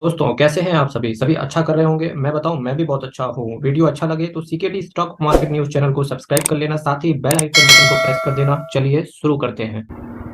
दोस्तों कैसे हैं आप सभी सभी अच्छा कर रहे होंगे। मैं बताऊं, मैं भी बहुत अच्छा हूँ। वीडियो अच्छा लगे तो CKD stock market news channel को सब्सक्राइब कर लेना, साथ ही बेल आइकन बटन को प्रेस कर देना। चलिए शुरू करते हैं।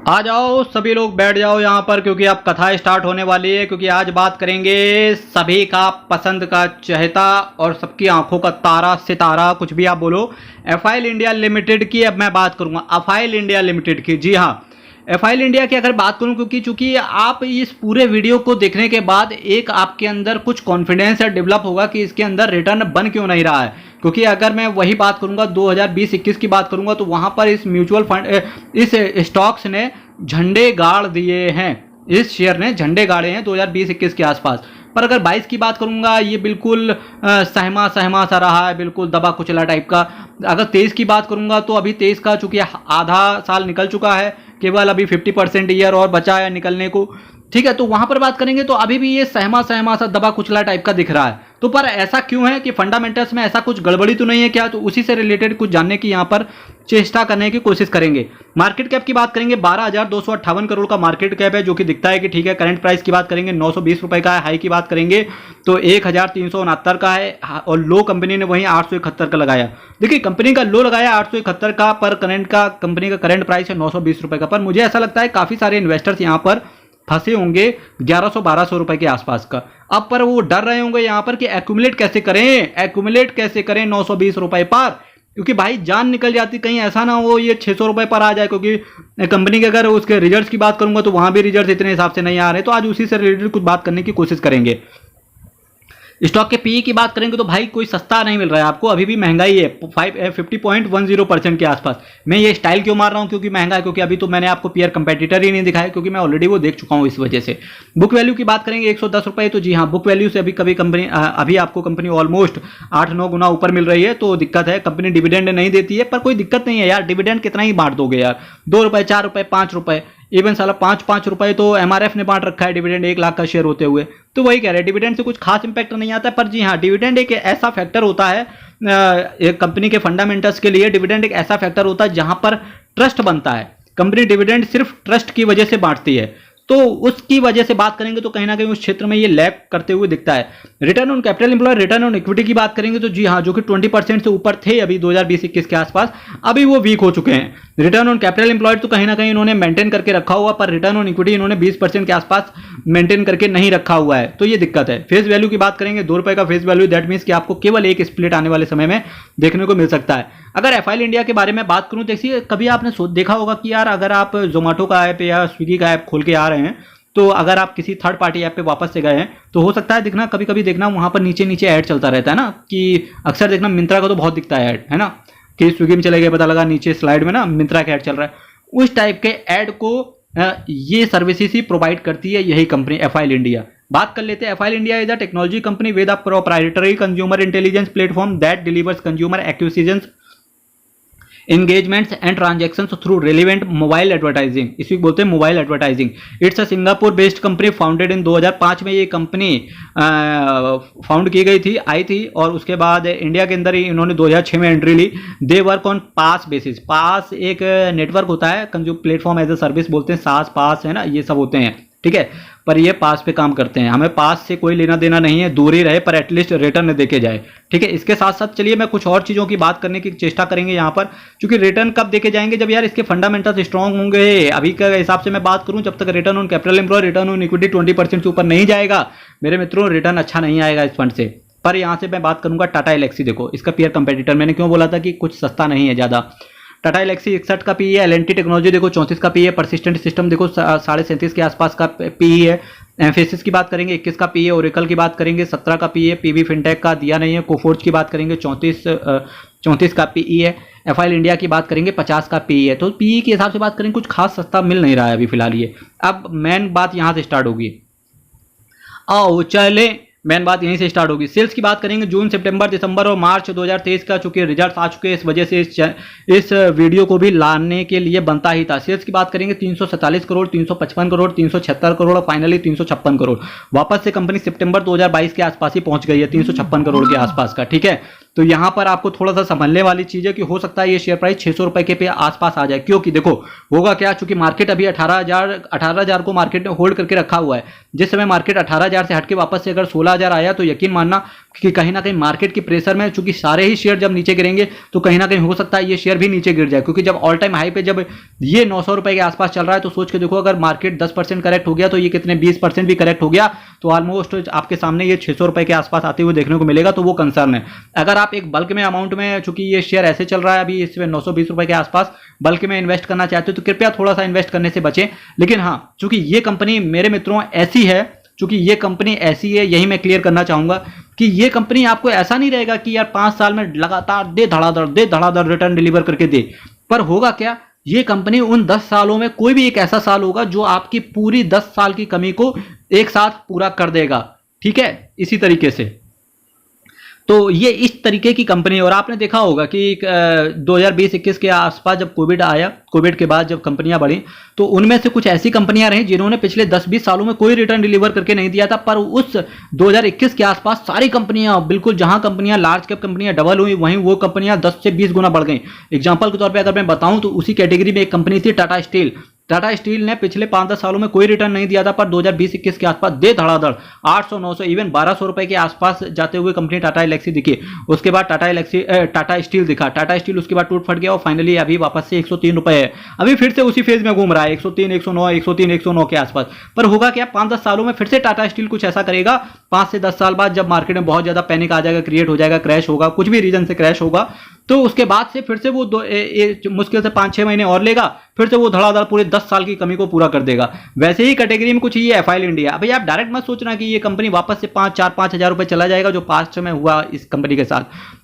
आ जाओ सभी लोग बैठ जाओ यहाँ पर, क्योंकि अब कथा स्टार्ट होने वाली है। क्योंकि आज बात करेंगे सभी का पसंद का चहेता और सबकी आंखों का तारा सितारा, कुछ भी आप बोलो, एफआईएल इंडिया लिमिटेड की। अब मैं बात करूंगा एफआईएल इंडिया लिमिटेड की। जी हाँ, एफआईएल इंडिया की अगर बात करूं, क्योंकि चूंकि आप इस पूरे वीडियो को देखने के बाद एक आपके अंदर कुछ कॉन्फिडेंस डेवलप होगा कि इसके अंदर रिटर्न बन क्यों नहीं रहा है। क्योंकि अगर मैं वही बात करूंगा 2020-21 की बात करूंगा, तो वहां पर इस म्यूचुअल फंड, इस स्टॉक्स ने झंडे गाड़ दिए हैं। इस शेयर ने झंडे गाड़े हैं 2020-21 के आसपास। पर अगर 22 की बात करूंगा, ये बिल्कुल सहमा सहमा सा रहा है, बिल्कुल दबा कुचला टाइप का। अगर 23 की बात करूंगा, तो अभी 23 का चूंकि आधा साल निकल चुका है, केवल अभी 50% ईयर और बचा है निकलने को। ठीक है, तो वहां पर बात करेंगे तो अभी भी ये सहमा सहमा सा दबा कुचला टाइप का दिख रहा है। तो पर ऐसा क्यों है कि फंडामेंटल्स में ऐसा कुछ गड़बड़ी तो नहीं है क्या? तो उसी से रिलेटेड कुछ जानने की यहाँ पर चेष्टा करने की कोशिश करेंगे। मार्केट कैप की बात करेंगे, 12,258 करोड़ का मार्केट कैप है, जो कि दिखता है कि ठीक है। करंट प्राइस की बात करेंगे 920 रुपए का है। हाई की बात करेंगे तो 1,369 का है, और लो कंपनी ने वहीं 871 का लगाया। देखिए, कंपनी का लो लगाया 871 का, पर करंट का कंपनी का करंट प्राइस है 920 रुपए का। पर मुझे ऐसा लगता है काफी सारे इन्वेस्टर्स यहाँ पर फंसे होंगे 1100-1200 रुपए के आसपास का। अब पर वो डर रहे होंगे यहाँ पर कि एक्यूमुलेट कैसे करें, एक्यूमुलेट कैसे करें 920 रुपए पर। क्योंकि भाई जान निकल जाती, कहीं ऐसा ना हो ये 600 रुपए पर आ जाए। क्योंकि कंपनी के अगर उसके रिजल्ट्स की बात करूंगा, तो वहां भी रिजल्ट्स इतने हिसाब से नहीं आ रहे। तो आज उसी से रिलेटेड कुछ बात करने की कोशिश करेंगे। स्टॉक के पीई की बात करेंगे तो भाई कोई सस्ता नहीं मिल रहा है आपको, अभी भी महंगाई है 50.10% के आसपास। मैं ये स्टाइल क्यों मार रहा हूँ? क्योंकि महंगा है, क्योंकि अभी तो मैंने आपको पीयर कंपेटिटर ही नहीं दिखाया, क्योंकि मैं ऑलरेडी वो देख चुका हूँ इस वजह से। बुक वैल्यू की बात करेंगे 110 रुपए। तो जी हाँ, बुक वैल्यू से अभी कभी कंपनी अभी आपको कंपनी ऑलमोस्ट 8-9 गुना ऊपर मिल रही है, तो दिक्कत है। कंपनी डिविडेंड नहीं देती है, पर कोई दिक्कत नहीं है यार, डिविडेंड कितना ही बांट दोगे यार, 2 रुपए 4 रुपए 5 रुपए, इवन साला 5-5 रुपए तो एमआरएफ ने बांट रखा है डिविडेंड 1 लाख का शेयर होते हुए। तो वही कह रहे हैं, डिविडेंड से कुछ खास इंपैक्ट नहीं आता है। पर जी हाँ, डिविडेंड एक ऐसा फैक्टर होता है, एक कंपनी के फंडामेंटल्स के लिए डिविडेंड एक ऐसा फैक्टर होता है जहां पर ट्रस्ट बनता है। कंपनी डिविडेंड सिर्फ ट्रस्ट की वजह से बांटती है, तो उसकी वजह से बात करेंगे तो कहीं ना कहीं उस क्षेत्र में ये लैग करते हुए दिखता है। Return on capital employed, return on equity की बात करेंगे तो जी हाँ, जो कि 20% से ऊपर थे अभी 2020-21 के आसपास, अभी वो वीक हो चुके हैं। रिटर्न ऑन कैपिटल एम्प्लॉयड तो कहीं ना कहीं इन्होंने मेंटेन करके रखा हुआ, पर रिटर्न ऑन इक्विटी इन्होंने 20% के आसपास मेंटेन करके नहीं रखा हुआ है, तो ये दिक्कत है। फेस वैल्यू की बात करेंगे 2 रुपए का फेस वैल्यू, दैट मीन्स कि आपको केवल एक स्प्लिट आने वाले समय में देखने को मिल सकता है। अगर एफआईएल इंडिया के बारे में बात करूं, देखिए कभी आपने देखा होगा कि यार अगर आप जोमेटो का ऐप या स्विगी का ऐप खोल के आ रहे हैं, तो अगर आप किसी थर्ड पार्टी ऐप पे वापस से गए हैं, तो हो सकता है दिखना, कभी कभी देखना वहां पर नीचे नीचे ऐड चलता रहता है ना, कि अक्सर देखना मिंत्रा का तो बहुत दिखता है ऐड, है ना, कि स्विगी में चले गए, पता लगा नीचे स्लाइड में ना मिंत्रा का ऐड चल रहा है। उस टाइप के ऐड को ये सर्विसेज ही प्रोवाइड करती है यही कंपनी एफआईएल इंडिया। बात कर लेते हैं। FIL India is a technology company with a proprietary consumer intelligence platform that delivers consumer acquisitions, engagements and transaction through relevant mobile advertising. इसी बोलते हैं mobile advertising. It's a Singapore based company, founded in 2005 में ये company found की गई थी, आई थी, और उसके बाद इंडिया के अंदर ही इन्होंने 2006 में एंट्री ली। They work on PaaS basis. PaaS एक नेटवर्क होता है, consume platform as a service बोलते हैं, सास पास है ना, ये सब होते हैं, ठीक है। पर ये पास पे काम करते हैं, हमें पास से कोई लेना देना नहीं है, दूर ही रहे, पर एटलीस्ट रिटर्न देके जाए, ठीक है। इसके साथ साथ चलिए मैं कुछ और चीज़ों की बात करने की चेष्टा करेंगे यहाँ पर, क्योंकि रिटर्न कब देके जाएंगे, जब यार इसके फंडामेंटल्स स्ट्रांग होंगे। अभी के हिसाब से मैं बात करूँ, जब तक return on capital employed, return on equity 20% से ऊपर नहीं जाएगा मेरे मित्रों, रिटर्न अच्छा नहीं आएगा इस फंड से। पर यहाँ से मैं बात करूंगा टाटा एलेक्सी। देखो इसका पीयर कंपेटिटर, मैंने क्यों बोला था कि कुछ सस्ता नहीं है ज़्यादा। टाटा एलेक्सी 61 का पी है, एल&टी टेक्नोलॉजी देखो 34 का पी है, परसिस्टेंट सिस्टम देखो 37.5 के आसपास का पी है। एम्फेसिस की बात करेंगे 21 का पी है, ओरेकल की बात करेंगे 17 का पी है, पीवी फिनटेक का दिया नहीं है। कोफोर्ज की बात करेंगे 34 का पी है। एफआईएल इंडिया की बात करेंगे 50 का पी है। तो पी के हिसाब से बात करेंगे कुछ खास सस्ता मिल नहीं रहा है अभी फिलहाल ये। अब मेन बात यहाँ से स्टार्ट होगी, आओ चले, मेन बात यहीं से स्टार्ट होगी। सेल्स की बात करेंगे जून, सितंबर, दिसंबर और मार्च 2023 का, चूंकि रिजल्ट आ चुके हैं, इस वजह से इस वीडियो को भी लाने के लिए बनता ही था। सेल्स की बात करेंगे 347 करोड़, 355 करोड़, 376 करोड़ और फाइनली 356 करोड़। वापस से कंपनी सितंबर 2022 के आसपास ही पहुंच गई है 356 करोड़ के आसपास का, ठीक है। तो यहाँ पर आपको थोड़ा सा संभलने वाली चीज़ है कि हो सकता है ये शेयर प्राइस 600 रुपए के पे आसपास आ जाए, क्योंकि देखो होगा क्या, चूंकि मार्केट अभी 18,000 को मार्केट ने होल्ड करके रखा हुआ है। जिस समय मार्केट 18,000 से हटके वापस से अगर 16,000 आया तो यकीन मानना कि कहीं ना कहीं मार्केट की प्रेशर में, चूंकि सारे ही शेयर जब नीचे गिरेंगे तो कहीं ना कहीं हो सकता है ये शेयर भी नीचे गिर जाए, क्योंकि जब ऑल टाइम हाई पे जब ये 900 रुपए के आसपास चल रहा है तो सोच के देखो अगर मार्केट 10% करेक्ट हो गया तो ये कितने 20% भी करेक्ट हो गया तो ऑलमोस्ट आपके सामने ये 600 रुपए के आसपास आते हुए देखने को मिलेगा। तो वो कंसर्न है। अगर आप एक बल्क में अमाउंट में, चूंकि ये शेयर ऐसे चल रहा है अभी इसमें 920 रुपए के आसपास, बल्क में इन्वेस्ट करना चाहते हो तो कृपया थोड़ा सा इन्वेस्ट करने से बचें। लेकिन हाँ, चूंकि ये कंपनी मेरे मित्रों ऐसी है, चूंकि ये कंपनी ऐसी है, यही मैं क्लियर करना चाहूंगा कि ये कंपनी आपको ऐसा नहीं रहेगा कि यार 5 साल में लगातार दे धड़ाधड़ रिटर्न डिलीवर करके दे। पर होगा क्या, ये कंपनी उन 10 सालों में कोई भी एक ऐसा साल होगा जो आपकी पूरी 10 साल की कमी को एक साथ पूरा कर देगा। ठीक है, इसी तरीके से तो ये इस तरीके की कंपनी है। और आपने देखा होगा कि 2020-21 के आसपास जब कोविड आया, कोविड के बाद जब कंपनियां बढ़ी तो उनमें से कुछ ऐसी कंपनियां रही जिन्होंने पिछले 10-20 सालों में कोई रिटर्न डिलीवर करके नहीं दिया था, पर उस 2021 के आसपास सारी कंपनियां, बिल्कुल जहां कंपनियां लार्ज कैप कंपनियां डबल हुई वहीं वो कंपनियां 10 से 20 गुना बढ़ गई। एग्जाम्पल के तौर पर अगर मैं बताऊं तो उसी कैटेगरी में एक कंपनी थी टाटा स्टील। टाटा स्टील ने पिछले 5-10 सालों में कोई रिटर्न नहीं दिया था, पर 2020-21 के आसपास दे धड़ाधड़ 800, 900, इवन 1200 रुपए के आसपास जाते हुए कंपनी टाटा एलेक्सी दिखी। उसके बाद टाटा स्टील दिखा, टाटा स्टील उसके बाद टूट फट गया और फाइनली अभी वापस से 103 रुपए है। अभी फिर से उसी फेज में घूम रहा है 103, 109, 103, 109 के आसपास। पर होगा क्या, 5-10 सालों में फिर से टाटा स्टील कुछ ऐसा करेगा, 5 से 10 साल बाद जब मार्केट में बहुत ज्यादा पैनिक आ जाएगा, क्रिएट हो जाएगा, क्रैश होगा, कुछ भी रीजन से क्रैश होगा, तो उसके बाद से फिर से वो मुश्किल से 5-6 महीने और लेगा, फिर से वो धड़ाधड़ पूरे 10 साल की कमी को पूरा कर देगा। वैसे ही कैटेगरी में कुछ ये एफआईएल इंडिया। भाई आप डायरेक्ट मत सोचना कि ये कंपनी वापस से 5-4-5 हजार रुपए चला जाएगा जो पास्ट में हुआ इस कंपनी के साथ।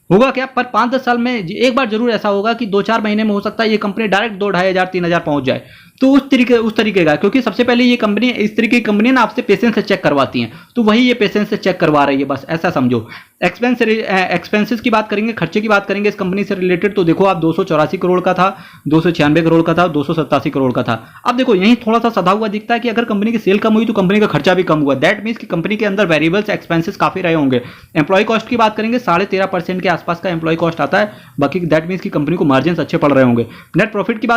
होगा क्या, पर 5-10 साल में एक बार जरूर ऐसा होगा कि 2-4 महीने में हो सकता है ये कंपनी डायरेक्ट 2-2,500-3,000 पहुंच जाए। तो उस तरीके का, क्योंकि सबसे पहले ये कंपनी, इस तरीके की कंपनी ना आपसे पेशेंस से चेक करवाती हैं, तो वही ये पेशेंस से चेक करवा रही है, बस ऐसा समझो। एक्सपेंसेस की बात करेंगे, खर्चे की बात करेंगे इस कंपनी से रिलेटेड, तो देखो आप 284 करोड़ का था, 296 करोड़ का था, 287 करोड़ का था। अब देखो यही थोड़ा सा सधा हुआ दिखता है कि अगर कंपनी की सेल कम हुई तो कंपनी का खर्चा भी कम हुआ। दैट मीन्स कि कंपनी के अंदर वेरिएबल्स एक्सपेंसेस काफी रहे होंगे। एम्प्लॉय कॉस्ट की बात करेंगे 13.5% के आसपास का एम्प्लॉय कॉस्ट आता है, बाकी दैट मीन्स कि कंपनी को मार्जिन अच्छे पड़ रहे होंगे। नेट प्रॉफिट की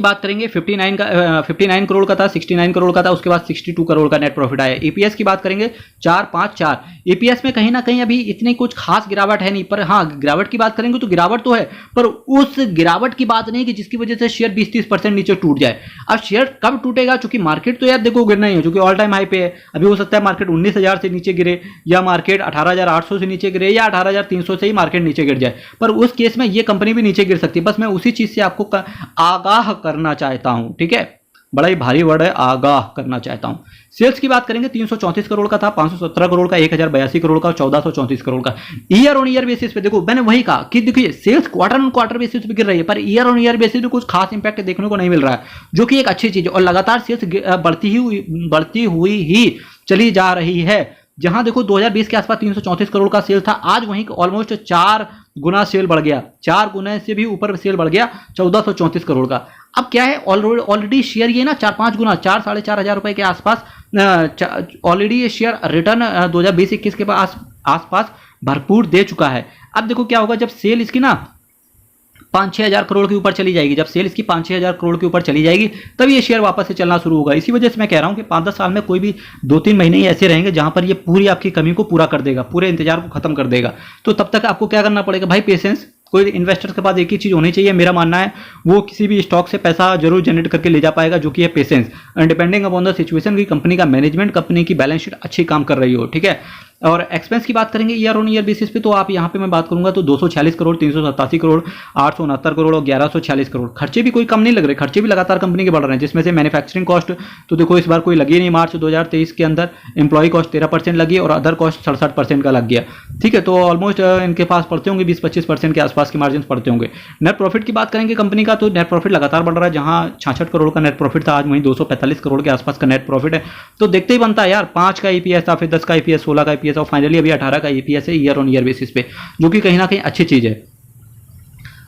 बात करेंगे, 59 करोड़ का था, 69 करोड़ का था, उसके बाद 62 करोड़ का नेट प्रॉफिट आया। ईपीएस की बात करेंगे 454। ईपीएस में कहीं ना कहीं अभी इतनी कुछ खास गिरावट है नहीं, पर हाँ गिरावट की बात करेंगे तो गिरावट तो है, पर उस गिरावट की बात नहीं कि जिसकी वजह से शेयर 20-30% नीचे टूट जाए। अब शेयर कब टूटेगा, चूंकि मार्केट तो यार देखो गिरना ही है, चूंकि ऑल टाइम हाई पे है। अभी हो सकता है मार्केट 19,000 से नीचे गिरे, या मार्केट 18,800 से नीचे गिरे, या 18,300 से ही मार्केट नीचे गिर जाए, पर उस केस में ये कंपनी भी नीचे गिर सकती है। बस मैं उसी चीज से आपको आगाह करना चाहता हूं, ठीक है, बड़ा ही भारी वर्ड है, आगाह करना चाहता हूं। सेल्स की बात करेंगे 334 करोड़ का था, 517 करोड़ का, 1082 करोड़ का, 1434 करोड़ का। ईयर ऑन ईयर बेसिस पे देखो, मैंने वही कहा कि देखिए sales quarter on quarter basis पे गिर रही है, per year on year basis पे कुछ खास इंपैक्ट देखने को नहीं मिल रहा है, जो कि एक अच्छी चीज है। और लगातार सेल्स बढ़ती हुई ही चली जा रही है। जहां देखो 2020 के आसपास 334 करोड़ का सेल था, आज वहीं ऑलमोस्ट 4 गुना सेल बढ़ गया, 4 गुना से भी ऊपर सेल बढ़ गया 1434 करोड़ का। अब क्या है, ऑलरेडी शेयर ये ना 4-5 गुना, 4-4.5 हजार रुपए के आसपास ऑलरेडी ये शेयर रिटर्न 2020-21 के आसपास भरपूर दे चुका है। अब देखो क्या होगा, जब सेल इसकी ना 5-6 हजार करोड़ के ऊपर चली जाएगी, जब सेल इसकी 5-6 हजार करोड़ के ऊपर चली जाएगी, तब ये शेयर वापस से चलना शुरू होगा। इसी वजह से मैं कह रहा हूं कि 5-10 साल में कोई भी 2-3 महीने ही ऐसे रहेंगे जहां पर ये पूरी आपकी कमी को पूरा कर देगा, पूरे इंतजार को खत्म कर देगा। तो तब तक आपको क्या करना पड़ेगा भाई, पेशेंस। कोई इन्वेस्टर के पास एक ही चीज होनी चाहिए, मेरा मानना है, वो किसी भी स्टॉक से पैसा जरूर जनरेट करके ले जा पाएगा, जो कि है patience. And depending upon the situation की कंपनी का मैनेजमेंट, कंपनी की बैलेंस शीट अच्छी काम कर रही हो, ठीक है। और एक्सपेंस की बात करेंगे ईयर ऑन ईयर बेसिस पे, तो आप यहाँ पे मैं बात करूंगा तो 246 करोड़, 387 करोड़, 869 करोड़ और 1146 करोड़। खर्चे भी कोई कम नहीं लग रहे, खर्चे भी लगातार कंपनी के बढ़ रहे हैं, जिसमें से मैन्युफैक्चरिंग कॉस्ट तो देखो इस बार कोई लगी नहीं मार्च 2023 के अंदर, एम्प्लॉय कॉस्ट 13% लगी और अदर कॉस्ट 67% का लग गया, ठीक है। तो ऑलमोस्ट इनके पास पड़ते होंगे 20-25% के आसपास के मार्जिन पड़ते होंगे। नेट प्रॉफिट की बात करेंगे कंपनी का, तो नेट प्रॉफिट लगातार बढ़ रहा है, जहां 66 करोड़ का नेट प्रॉफिट था, आज वहीं 245 करोड़ के आसपास का नेट प्रॉफिट है। तो देखते ही बनता है यार, 5 का ईपीएस था, फिर 10 का ईपीएस, 16 का ईपीएस और फाइनली अभी 18 का ईपीएस है ईयर ऑन ईयर बेसिस पे, जो कि कहीं ना कहीं अच्छी चीज है।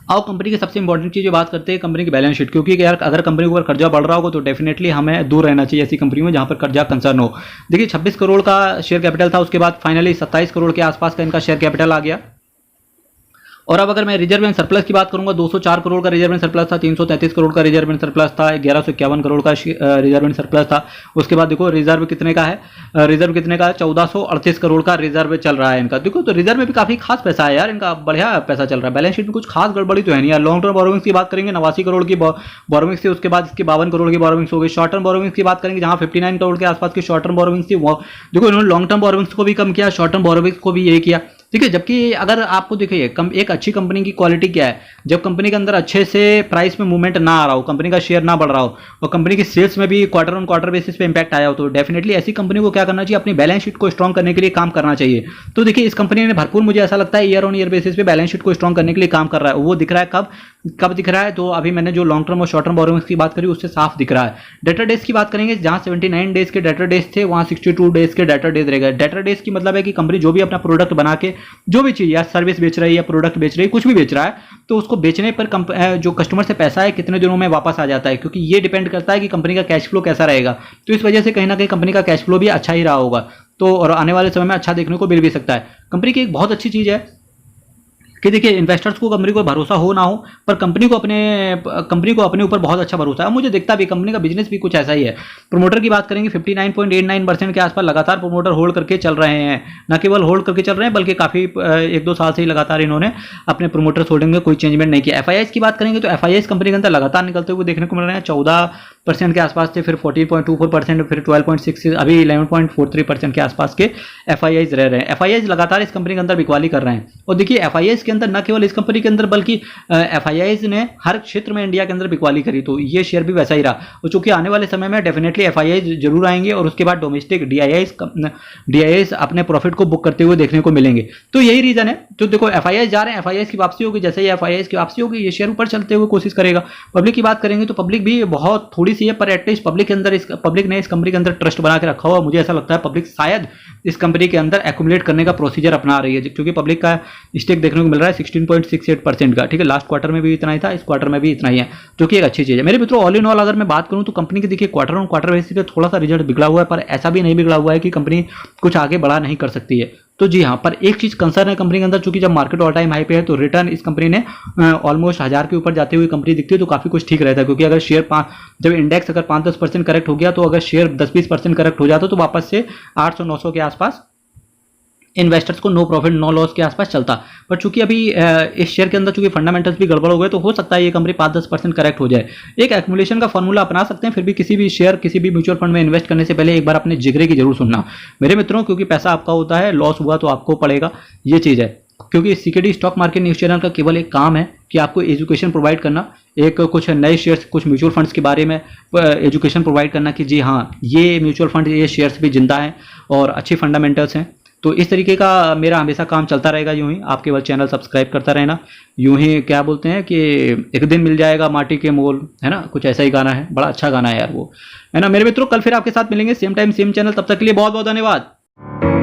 आओ कंपनी की सबसे इंपॉर्टेंट चीज़ जो बात करते हैं कंपनी की बैलेंस शीट, क्योंकि यार अगर कंपनी के ऊपर कर्जा बढ़ रहा होगा तो डेफिनेटली हमें दूर रहना चाहिए ऐसी कंपनी में जहां पर कर्जा कंसर्न हो। देखिए 26 करोड़ का शेयर कैपिटल था, उसके बाद फाइनली 27 करोड़ के आसपास का इनका शेयर कैपिटल आ गया। और अब अगर मैं रिजर्व एंड सरप्लस की बात करूंगा, 204 करोड़ का रिजर्व एंड सरप्लस था, 333 करोड़ का रिजर्व एंड सरप्लस था, 1151 करोड़ का रिजर्व एंड सरप्लस था। उसके बाद देखो रिजर्व कितने का है, रिजर्व कितने का है, 1438 करोड़ का रिजर्व चल रहा है इनका। देखो तो रिजर्व में भी काफी खास पैसा है यार इनका, बढ़िया पैसा चल रहा है। बैलेंस शीट में कुछ खास गड़बड़ी तो है नहीं यार। लॉन्ग टर्म बोरोविंग्स की बात करेंगे 89 करोड़ की बोरोविंग्स थी, उसके बाद इसकी 52 करोड़ की बोरोविंग्स हो गई। शॉर्ट टर्म बोरोविंग्स की बात करेंगे जहां 59 करोड़ के आसपास की शॉर्ट टर्म बोरोविंग्स थी, देखो इन्होंने लॉन्ग टर्म बोरोविंग्स को भी कम किया, शॉर्ट टर्म बोरोविंग्स को भी ये किया, ठीक है। जबकि अगर आपको देखिए एक अच्छी कंपनी की क्वालिटी क्या है, जब कंपनी के अंदर अच्छे से प्राइस में मूवमेंट ना आ रहा हो, कंपनी का शेयर ना बढ़ रहा हो और कंपनी की सेल्स में भी क्वार्टर ऑन क्वार्टर बेसिस पे इंपैक्ट आया हो, तो डेफिनेटली ऐसी कंपनी को क्या करना चाहिए, अपनी बैलेंस शीट को स्ट्रॉन्ग करने के लिए काम करना चाहिए। तो देखिए इस कंपनी ने भरपूर, मुझे ऐसा लगता है ईयर ऑन ईयर बेसिस पे बैलेंस शीट को स्ट्रॉन्ग करने के लिए काम कर रहा है। वो दिख रहा है कब दिख रहा है, तो अभी मैंने जो लॉन्ग टर्म और शॉर्ट टर्म बोरोइंग्स की बात करी उससे साफ दिख रहा है। डेटर डेज की बात करेंगे, जहां 79 डेज के डेटर डेज थे वहां 62 डेज के डेटर डेज रहेगा। डेटर डेज की मतलब है कि कंपनी जो भी अपना प्रोडक्ट बना के जो भी चीज या सर्विस बेच रही है या प्रोडक्ट बेच रही है, कुछ भी बेच रहा है, तो उसको बेचने पर जो कस्टमर से पैसा है कितने दिनों में वापस आ जाता है, क्योंकि ये डिपेंड करता है कि कंपनी का कैश फ्लो कैसा रहेगा। तो इस वजह से कहीं ना कहीं कंपनी का कैश फ्लो भी अच्छा ही रहा होगा, तो और आने वाले समय में अच्छा देखने को मिल भी सकता है। कंपनी की एक बहुत अच्छी चीज है कि देखिए इन्वेस्टर्स को कंपनी को भरोसा हो ना हो, पर कंपनी को अपने ऊपर बहुत अच्छा भरोसा है। मुझे दिखता भी कंपनी का बिजनेस भी कुछ ऐसा ही है। प्रोमोटर की बात करेंगे 59.89% के आसपास लगातार प्रोमोटर होल्ड करके चल रहे हैं, न केवल होल्ड करके चल रहे हैं बल्कि काफी 1-2 साल से ही लगातार इन्होंने अपने प्रोमोटर्स होल्डिंग में कोई चेंजमेंट नहीं किया। एफआईआईस की बात करेंगे तो एफआईआईस कंपनी के अंदर लगातार निकलते हुए देखने को मिल रहे हैं। 14% के आसपास थे, फिर 14.24%, फिर 12.6, अभी 11.43% के आसपास के एफआईआईस रह रहे हैं। एफआईआईस लगातार इस कंपनी के अंदर बिकवाली कर रहे हैं। और देखिए एफआईआईस के अंदर न केवल इस कंपनी के अंदर बल्कि एफआईआईस ने हर क्षेत्र में इंडिया के अंदर बिकवाली करी, तो ये शेयर भी वैसा ही रहा। और चूंकि आने वाले समय में डेफिनेटली एफआईआईस जरूर आएंगे और उसके बाद डोमेस्टिक डीआईआईस अपने प्रॉफिट को बुक करते हुए देखने को मिलेंगे। तो यही रीजन है। तो देखो एफआईआईस जा रहे हैं, एफआईआईस की वापसी होगी, जैसे ही एफआईआईस की वापसी होगी ये शेयर ऊपर चलते हुए कोशिश करेगा। पब्लिक की बात करेंगे तो पब्लिक भी बहुत थोड़ी सी है, पर एटलीस्ट पब्लिक ने इस कंपनी के अंदर ट्रस्ट बना के रखा हुआ। मुझे ऐसा लगता है पब्लिक शायद इस कंपनी के अंदर एक्यूमुलेट करने का प्रोसीजर अपना रही है, क्योंकि पब्लिक का स्टेक देखने को मिल रहा है 16.68% का, ठीक है। लास्ट क्वार्टर में भी इतना ही था, इस क्वार्टर में भी इतना ही है, जो कि एक अच्छी चीज है। मेरे मित्रों ऑल इन ऑल अगर मैं बात करूं तो कंपनी के देखिए क्वार्टर ऑन क्वार्टर बेसिस पे थोड़ा सा रिजल्ट बिगड़ा हुआ है, पर ऐसा भी नहीं बिगड़ा हुआ है कि कंपनी कुछ आगे बढ़ा नहीं कर सकती है। तो जी हाँ, पर एक चीज कंसर्न है कंपनी के अंदर, चूंकि जब मार्केट ऑल टाइम हाई पे है तो रिटर्न इस कंपनी ने ऑलमोस्ट 1000 के ऊपर जाते हुए कंपनी दिखती है, तो काफी कुछ ठीक रहता है। क्योंकि अगर शेयर जब इंडेक्स अगर 5-10% करेक्ट हो गया, तो अगर शेयर 10-20% करेक्ट हो जाता तो वापस से 800-900 के आसपास इन्वेस्टर्स को नो प्रॉफिट नो लॉस के आसपास चलता। पर चूंकि अभी इस शेयर के अंदर चूंकि फंडामेंटल्स भी गड़बड़ हो गए, तो हो सकता है ये कंपनी 5-10% करेक्ट हो जाए। एक एक्यूमुलेशन का फॉर्मूला अपना सकते हैं, फिर भी किसी भी शेयर किसी भी म्यूचुअल फंड में इन्वेस्ट करने से पहले एक बार अपने जिगरे की जरूर सुनना मेरे मित्रों, क्योंकि पैसा आपका होता है, लॉस हुआ तो आपको पड़ेगा, ये चीज़ है। क्योंकि CKD stock market news channel का केवल एक काम है कि आपको एजुकेशन प्रोवाइड करना, एक कुछ नए शेयर्स कुछ म्यूचुअल फंड्स के बारे में एजुकेशन प्रोवाइड करना कि जी हाँ ये म्यूचुअल फंड ये शेयर्स भी जिंदा हैं और अच्छी फंडामेंटल्स हैं। तो इस तरीके का मेरा हमेशा काम चलता रहेगा। यूं ही आप केवल चैनल सब्सक्राइब करता रहना, यूं ही क्या बोलते हैं कि एक दिन मिल जाएगा माटी के मोल, है ना, कुछ ऐसा ही गाना है, बड़ा अच्छा गाना है यार वो, है ना। मेरे मित्रों कल फिर आपके साथ मिलेंगे सेम टाइम सेम चैनल, तब तक के लिए बहुत बहुत धन्यवाद।